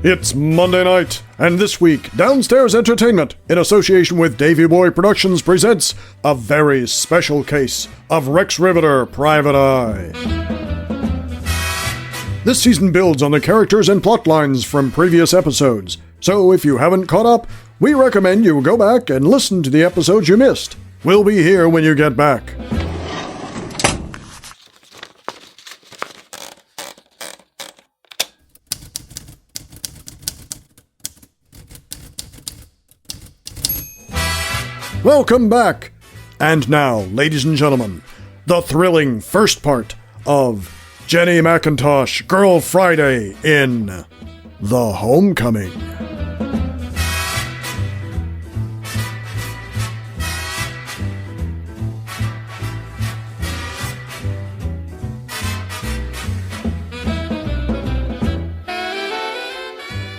It's Monday night, and this week, Downstairs Entertainment, in association with Davy Boy Productions, presents a very special case of Rex Riveter, Private Eye. This season builds on the characters and plot lines from previous episodes, so if you haven't caught up, we recommend you go back and listen to the episodes you missed. We'll be here when you get back. Welcome back! And now, ladies and gentlemen, the thrilling first part of Jenny McIntosh Girl Friday in The Homecoming.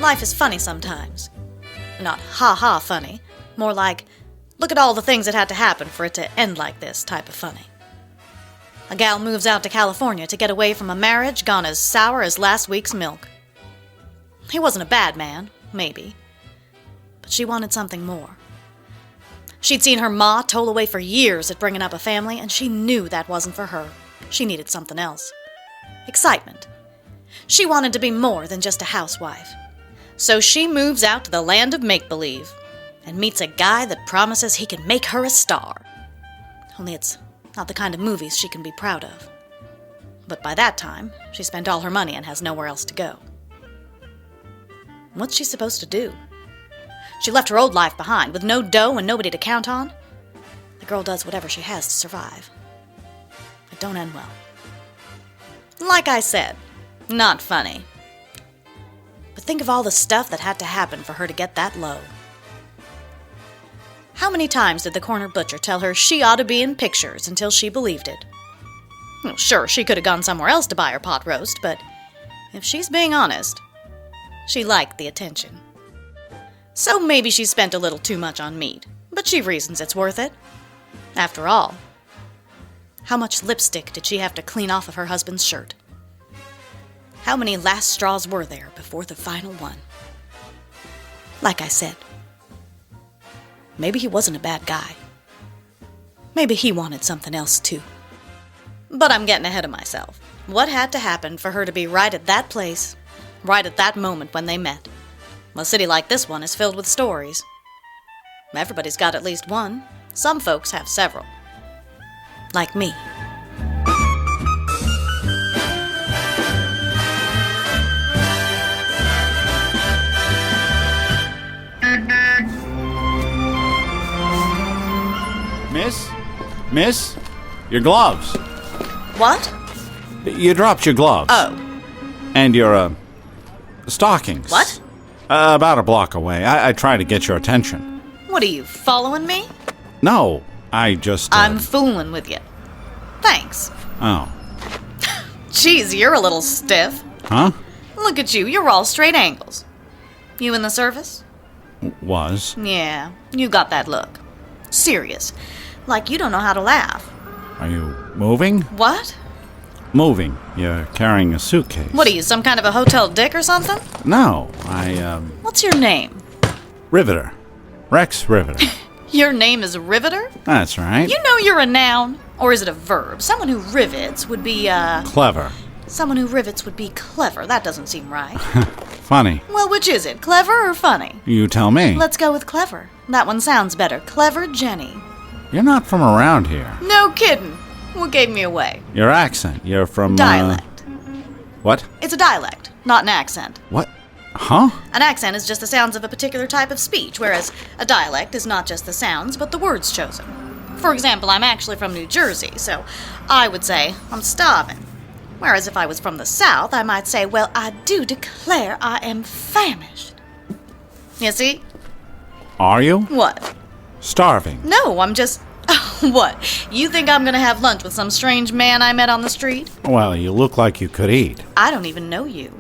Life is funny sometimes. Not ha-ha funny, more like, look at all the things that had to happen for it to end like this type of funny. A gal moves out to California to get away from a marriage gone as sour as last week's milk. He wasn't a bad man, maybe, but she wanted something more. She'd seen her ma toll away for years at bringing up a family, and she knew that wasn't for her. She needed something else. Excitement. She wanted to be more than just a housewife. So she moves out to the land of make-believe and meets a guy that promises he can make her a star. Only it's not the kind of movies she can be proud of. But by that time, she spent all her money and has nowhere else to go. What's she supposed to do? She left her old life behind, with no dough and nobody to count on. The girl does whatever she has to survive. It don't end well. Like I said, not funny. But think of all the stuff that had to happen for her to get that low. How many times did the corner butcher tell her she ought to be in pictures until she believed it? Well, sure, she could have gone somewhere else to buy her pot roast, but if she's being honest, she liked the attention. So maybe she spent a little too much on meat, but she reasons it's worth it. After all, how much lipstick did she have to clean off of her husband's shirt? How many last straws were there before the final one? Like I said, maybe he wasn't a bad guy. Maybe he wanted something else too. But I'm getting ahead of myself. What had to happen for her to be right at that place, right at that moment when they met? A city like this one is filled with stories. Everybody's got at least one. Some folks have several. Like me. Miss, your gloves. What? You dropped your gloves. Oh. And your, stockings. What? About a block away. I tried to get your attention. What are you, following me? No, I just... I'm fooling with you. Thanks. Oh. Geez, you're a little stiff. Huh? Look at you, you're all straight angles. You in the service? Was. Yeah, you got that look. Serious. Like you don't know how to laugh. Are you moving? What? Moving. You're carrying a suitcase. What are you, some kind of a hotel dick or something? No, What's your name? Riveter. Rex Riveter. Your name is Riveter? That's right. You know you're a noun. Or is it a verb? Someone who rivets would be, Clever. Someone who rivets would be clever. That doesn't seem right. Funny. Well, which is it, clever or funny? You tell me. Let's go with clever. That one sounds better. Clever Jenny. You're not from around here. No kidding. What gave me away? Your accent. You're from, Dialect. What? It's a dialect, not an accent. What? Huh? An accent is just the sounds of a particular type of speech, whereas a dialect is not just the sounds, but the words chosen. For example, I'm actually from New Jersey, so I would say, I'm starving. Whereas if I was from the South, I might say, well, I do declare I am famished. You see? Are you? What? Starving. No, I'm just... What? You think I'm gonna have lunch with some strange man I met on the street? Well, you look like you could eat. I don't even know you.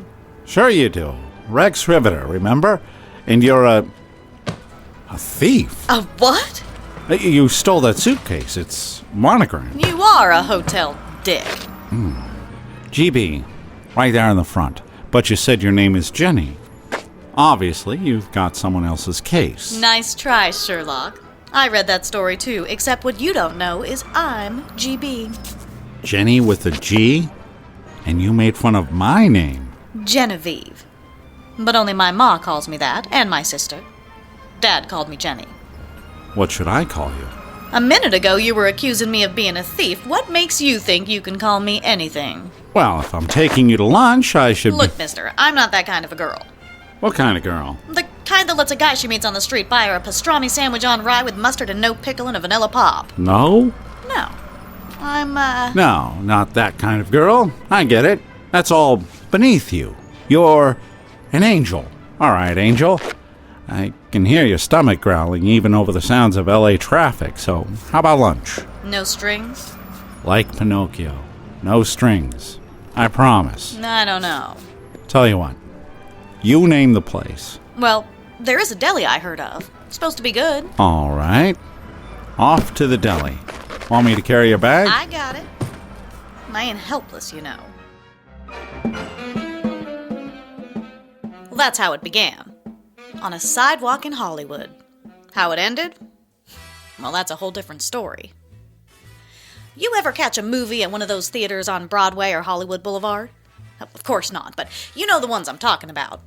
Sure you do. Rex Riveter, remember? And you're a thief. A what? You stole that suitcase. It's monogrammed. You are a hotel dick. GB, right there in the front. But you said your name is Jenny. Obviously, you've got someone else's case. Nice try, Sherlock. I read that story too, except what you don't know is I'm GB. Jenny with a G? And you made fun of my name. Genevieve. But only my ma calls me that, and my sister. Dad called me Jenny. What should I call you? A minute ago you were accusing me of being a thief. What makes you think you can call me anything? Well, if I'm taking you to lunch, I should Look, mister, I'm not that kind of a girl. What kind of girl? The kind that lets a guy she meets on the street buy her a pastrami sandwich on rye with mustard and no pickle and a vanilla pop. No? No. I'm, No, not that kind of girl. I get it. That's all beneath you. You're an angel. All right, Angel. I can hear your stomach growling even over the sounds of L.A. traffic, so how about lunch? No strings? Like Pinocchio. No strings. I promise. I don't know. Tell you what. You name the place. Well, there is a deli I heard of. It's supposed to be good. All right. Off to the deli. Want me to carry your bag? I got it. I ain't helpless, you know. Well, that's how it began. On a sidewalk in Hollywood. How it ended? Well, that's a whole different story. You ever catch a movie at one of those theaters on Broadway or Hollywood Boulevard? Of course not, but you know the ones I'm talking about.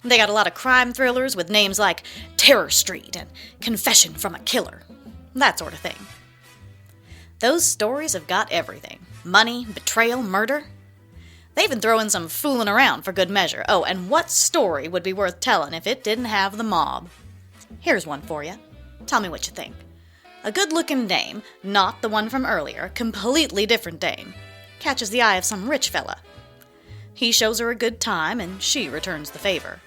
They got a lot of crime thrillers with names like Terror Street and Confession from a Killer. That sort of thing. Those stories have got everything. Money, betrayal, murder. They even throw in some fooling around for good measure. Oh, and what story would be worth telling if it didn't have the mob? Here's one for you. Tell me what you think. A good-looking dame, not the one from earlier, completely different dame, catches the eye of some rich fella. He shows her a good time, and she returns the favor.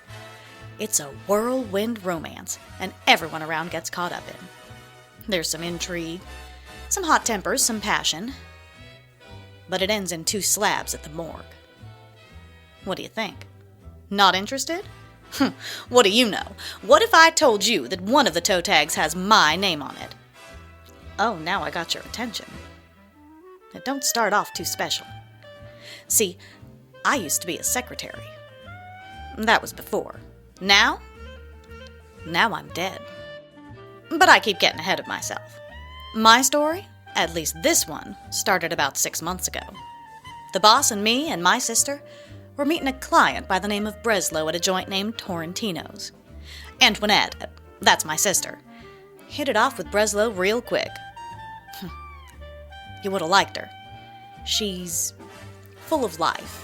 It's a whirlwind romance, and everyone around gets caught up in. There's some intrigue, some hot tempers, some passion, but it ends in 2 slabs at the morgue. What do you think? Not interested? What do you know? What if I told you that one of the toe tags has my name on it? Oh, now I got your attention. It don't start off too special. See, I used to be a secretary. That was before. Now I'm dead. But I keep getting ahead of myself. My story, at least this one, started about 6 months ago. The boss and me and my sister were meeting a client by the name of Breslow at a joint named Torrentino's. Antoinette, that's my sister, hit it off with Breslow real quick. You would have liked her. She's full of life.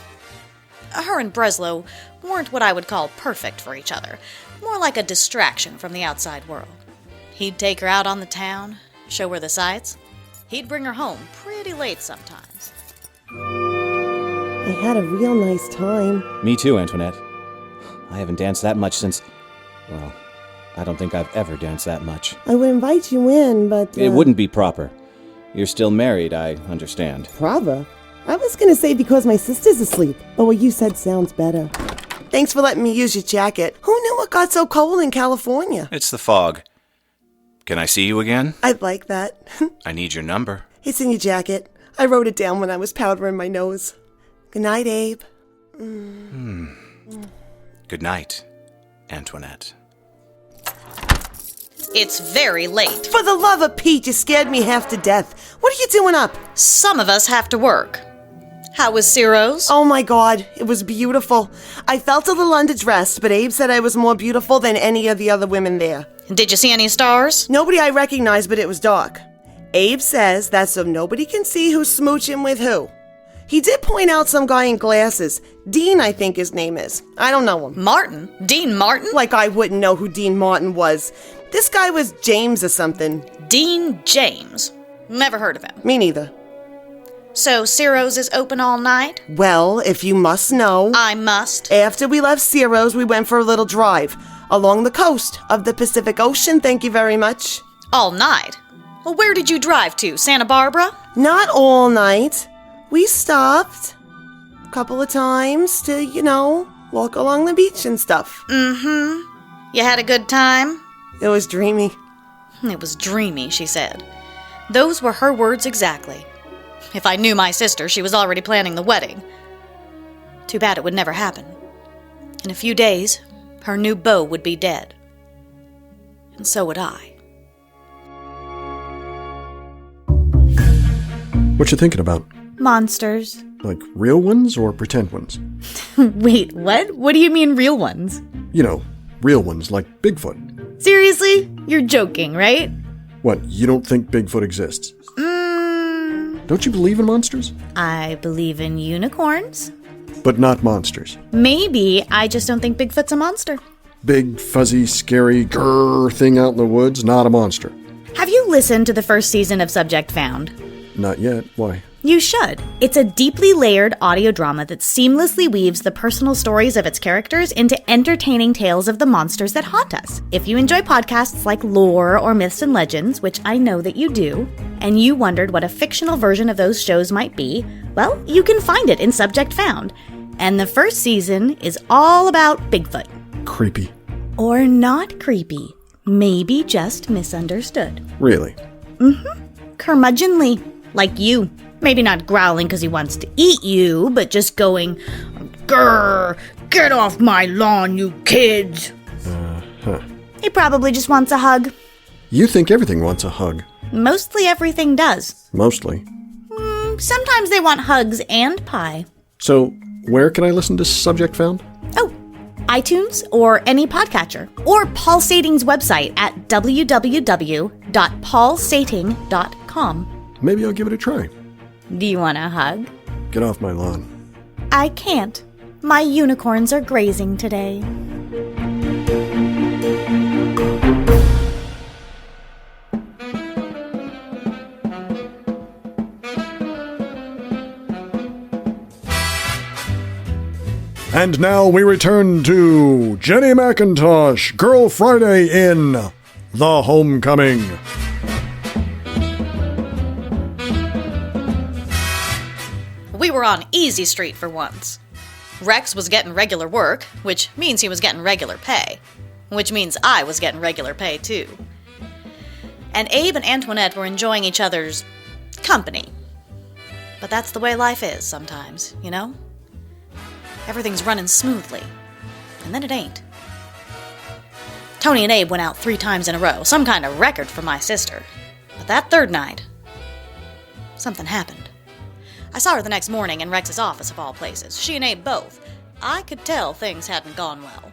Her and Breslow weren't what I would call perfect for each other, more like a distraction from the outside world. He'd take her out on the town, show her the sights. He'd bring her home pretty late sometimes. I had a real nice time. Me too, Antoinette. I haven't danced that much since... Well, I don't think I've ever danced that much. I would invite you in, but... It wouldn't be proper. You're still married, I understand. Proper? I was gonna say because my sister's asleep, but what you said sounds better. Thanks for letting me use your jacket. Who knew it got so cold in California? It's the fog. Can I see you again? I'd like that. I need your number. It's in your jacket. I wrote it down when I was powdering my nose. Good night, Abe. Good night, Antoinette. It's very late. For the love of Pete, you scared me half to death. What are you doing up? Some of us have to work. How was Ciro's? Oh my God, it was beautiful. I felt a little underdressed, but Abe said I was more beautiful than any of the other women there. Did you see any stars? Nobody I recognized, but it was dark. Abe says that's so nobody can see who's smooching with who. He did point out some guy in glasses. Dean, I think his name is. I don't know him. Martin? Dean Martin? Like I wouldn't know who Dean Martin was. This guy was James or something. Dean James. Never heard of him. Me neither. So Ciro's is open all night? Well, if you must know... I must. After we left Ciro's, we went for a little drive. Along the coast of the Pacific Ocean, thank you very much. All night? Well, where did you drive to? Santa Barbara? Not all night. We stopped a couple of times to, walk along the beach and stuff. Mm-hmm. You had a good time? It was dreamy. It was dreamy, she said. Those were her words exactly. If I knew my sister, she was already planning the wedding. Too bad it would never happen. In a few days, her new beau would be dead. And so would I. What you thinking about? Monsters. Like real ones or pretend ones? Wait, what? What do you mean real ones? You know, real ones like Bigfoot. Seriously? You're joking, right? What, you don't think Bigfoot exists? Don't you believe in monsters? I believe in unicorns. But not monsters. Maybe I just don't think Bigfoot's a monster. Big, fuzzy, scary, grrr thing out in the woods, not a monster. Have you listened to the first season of Subject Found? Not yet. Why? You should. It's a deeply layered audio drama that seamlessly weaves the personal stories of its characters into entertaining tales of the monsters that haunt us. If you enjoy podcasts like Lore or Myths and Legends, which I know that you do, and you wondered what a fictional version of those shows might be, well, you can find it in Subject Found. And the first season is all about Bigfoot. Creepy. Or not creepy. Maybe just misunderstood. Really? Curmudgeonly. Like you. Maybe not growling because he wants to eat you, but just going, "Grrr, get off my lawn, you kids." He probably just wants a hug. You think everything wants a hug. Mostly everything does. Mostly. Sometimes they want hugs and pie. So, where can I listen to Subject Found? Oh, iTunes or any podcatcher. Or Paul Sating's website at www.paulsating.com. Maybe I'll give it a try. Do you want a hug? Get off my lawn. I can't. My unicorns are grazing today. And now we return to Jenny McIntosh, Girl Friday in The Homecoming. We were on easy street for once. Rex was getting regular work, which means he was getting regular pay, which means I was getting regular pay too. And Abe and Antoinette were enjoying each other's company. But that's the way life is sometimes, you know? Everything's running smoothly, and then it ain't. Tony and Abe went out 3 times in a row, some kind of record for my sister. But that third night, something happened. I saw her the next morning in Rex's office, of all places. She and Abe both. I could tell things hadn't gone well.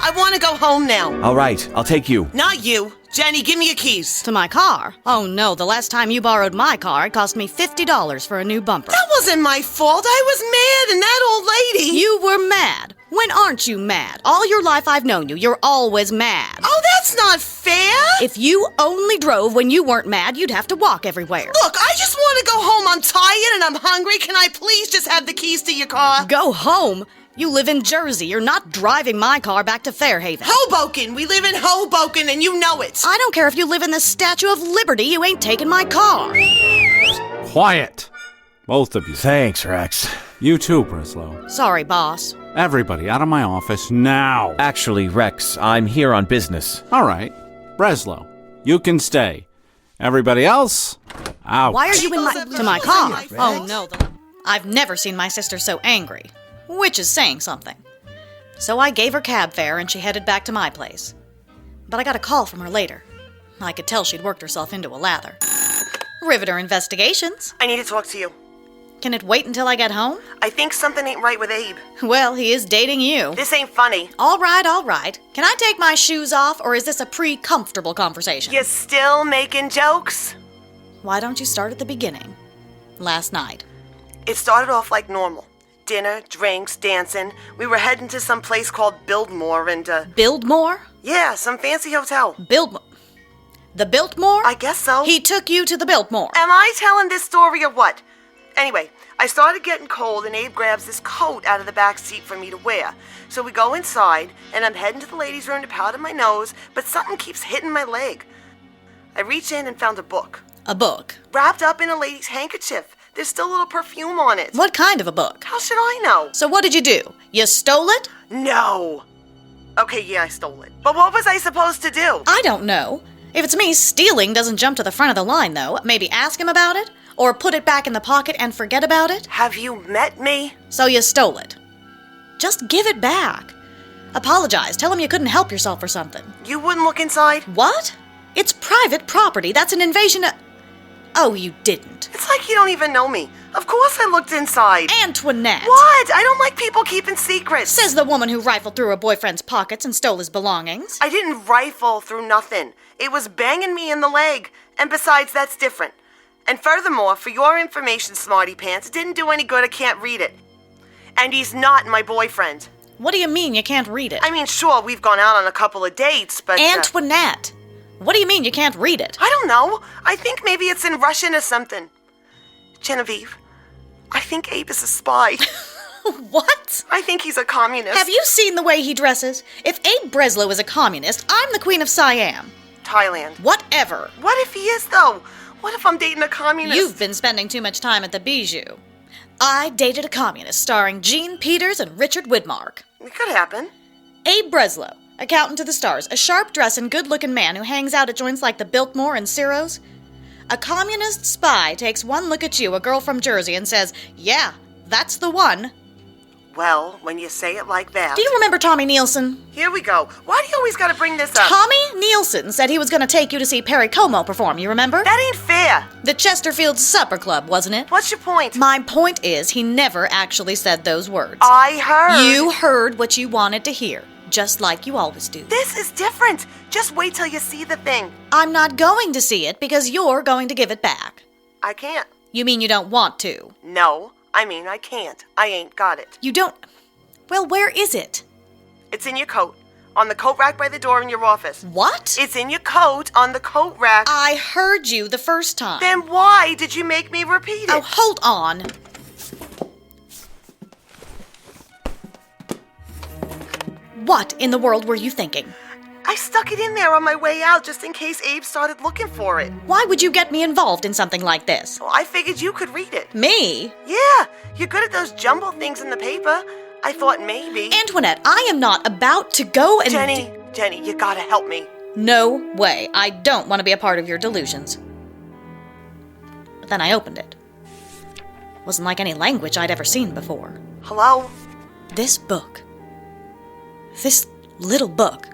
I want to go home now. All right, I'll take you. Not you. Jenny, give me your keys. To my car? Oh no, the last time you borrowed my car, it cost me $50 for a new bumper. That wasn't my fault. I was mad, and that old lady... You were mad. When aren't you mad? All your life I've known you, you're always mad. Oh, that's not fair. If you only drove when you weren't mad, you'd have to walk everywhere. Look, I just want to go home. I'm tired and I'm hungry. Can I please just have the keys to your car? Go home? You live in Jersey. You're not driving my car back to Fairhaven. Hoboken. We live in Hoboken, and you know it. I don't care if you live in the Statue of Liberty. You ain't taking my car. Quiet! Both of you. Thanks, Rex. You too, Breslow. Sorry, boss. Everybody out of my office now. Actually, Rex, I'm here on business. All right. Breslow, you can stay. Everybody else, out. Why are you in my... People's to my abuse car? of my Oh, fault. no. I've never seen my sister so angry. Which is saying something. So I gave her cab fare and she headed back to my place. But I got a call from her later. I could tell she'd worked herself into a lather. Riveter Investigations. I need to talk to you. Can it wait until I get home? I think something ain't right with Abe. Well, he is dating you. This ain't funny. All right, all right. Can I take my shoes off, or is this a pre-comfortable conversation? You still making jokes? Why don't you start at the beginning? Last night. It started off like normal. Dinner, drinks, dancing. We were heading to some place called Biltmore and, Biltmore? yeah, some fancy hotel. Biltmore? The Biltmore? I guess so. He took you to the Biltmore. Am I telling this story or what? Anyway, I started getting cold and Abe grabs this coat out of the back seat for me to wear. So we go inside and I'm heading to the ladies' room to powder my nose, but something keeps hitting my leg. I reached in and found a book. A book? Wrapped up in a lady's handkerchief. There's still a little perfume on it. What kind of a book? How should I know? So what did you do? You stole it? No. Okay, yeah, I stole it. But what was I supposed to do? I don't know. If it's me, stealing doesn't jump to the front of the line, though. Maybe ask him about it? Or put it back in the pocket and forget about it? Have you met me? So you stole it. Just give it back. Apologize. Tell him you couldn't help yourself or something. You wouldn't look inside? What? It's private property. That's an invasion of... Oh, you didn't. It's like you don't even know me. Of course I looked inside. Antoinette! What? I don't like people keeping secrets. Says the woman who rifled through her boyfriend's pockets and stole his belongings. I didn't rifle through nothing. It was banging me in the leg. And besides, that's different. And furthermore, for your information, Smarty Pants, it didn't do any good. I can't read it. And he's not my boyfriend. What do you mean you can't read it? I mean, sure, we've gone out on a couple of dates, but... Antoinette! What do you mean you can't read it? I don't know. I think maybe it's in Russian or something. Genevieve, I think Abe is a spy. What? I think he's a communist. Have you seen the way he dresses? If Abe Breslow is a communist, I'm the Queen of Siam. Thailand. Whatever. What if he is, though? What if I'm dating a communist? You've been spending too much time at the Bijou. I dated a communist starring Gene Peters and Richard Widmark. It could happen. Abe Breslow, accountant to the stars, a sharp-dressing, good-looking man who hangs out at joints like the Biltmore and Ciro's. A communist spy takes one look at you, a girl from Jersey, and says, yeah, that's the one. Well, when you say it like that... Do you remember Tommy Nielsen? Here we go. Why do you always gotta bring this up? Tommy Nielsen said he was going to take you to see Perry Como perform, you remember? That ain't fair. The Chesterfield Supper Club, wasn't it? What's your point? My point is, he never actually said those words. I heard. You heard what you wanted to hear, just like you always do. This is different. Just wait till you see the thing. I'm not going to see it because you're going to give it back. I can't. You mean you don't want to? No, I mean I can't. I ain't got it. You don't... Well, where is it? It's in your coat. On the coat rack by the door in your office. What? It's in your coat on the coat rack. I heard you the first time. Then why did you make me repeat it? Oh, hold on. What in the world were you thinking? I stuck it in there on my way out just in case Abe started looking for it. Why would you get me involved in something like this? Well, I figured you could read it. Me? Yeah, you're good at those jumble things in the paper. I thought maybe... Antoinette, I am not about to go and... Jenny, you gotta help me. No way. I don't want to be a part of your delusions. But then I opened it. Wasn't like any language I'd ever seen before. Hello? This book, this little book,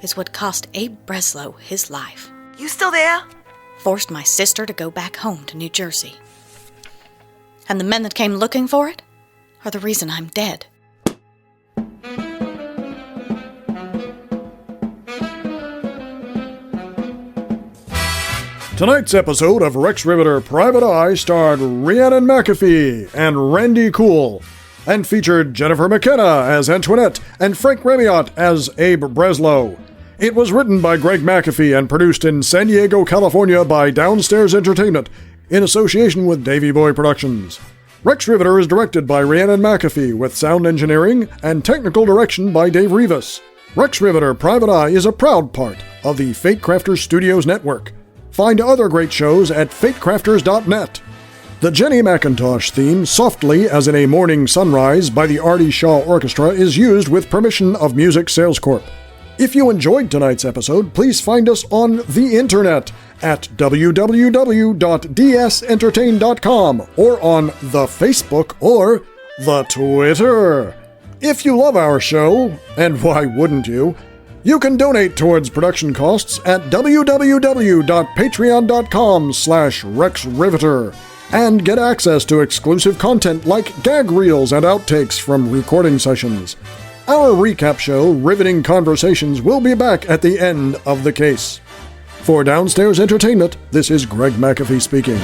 is what cost Abe Breslow his life. You still there? Forced my sister to go back home to New Jersey. And the men that came looking for it are the reason I'm dead. Tonight's episode of Rex Riveter Private Eye starred Rhiannon McAfee and Randy Cool, and featured Jennifer McKenna as Antoinette and Frank Remiot as Abe Breslow. It was written by Greg McAfee and produced in San Diego, California by Downstairs Entertainment in association with Davey Boy Productions. Rex Riveter is directed by Rhiannon McAfee with sound engineering and technical direction by Dave Rivas. Rex Riveter Private Eye is a proud part of the Fatecrafters Studios network. Find other great shows at fatecrafters.net. The Jenny McIntosh theme, Softly as in a Morning Sunrise by the Artie Shaw Orchestra, is used with permission of Music Sales Corp. If you enjoyed tonight's episode, please find us on the internet at www.dsentertain.com or on the Facebook or the Twitter. If you love our show, and why wouldn't you, you can donate towards production costs at www.patreon.com/RexRiveter and get access to exclusive content like gag reels and outtakes from recording sessions. Our recap show, Riveting Conversations, will be back at the end of the case. For Downstairs Entertainment, this is Greg McAfee speaking.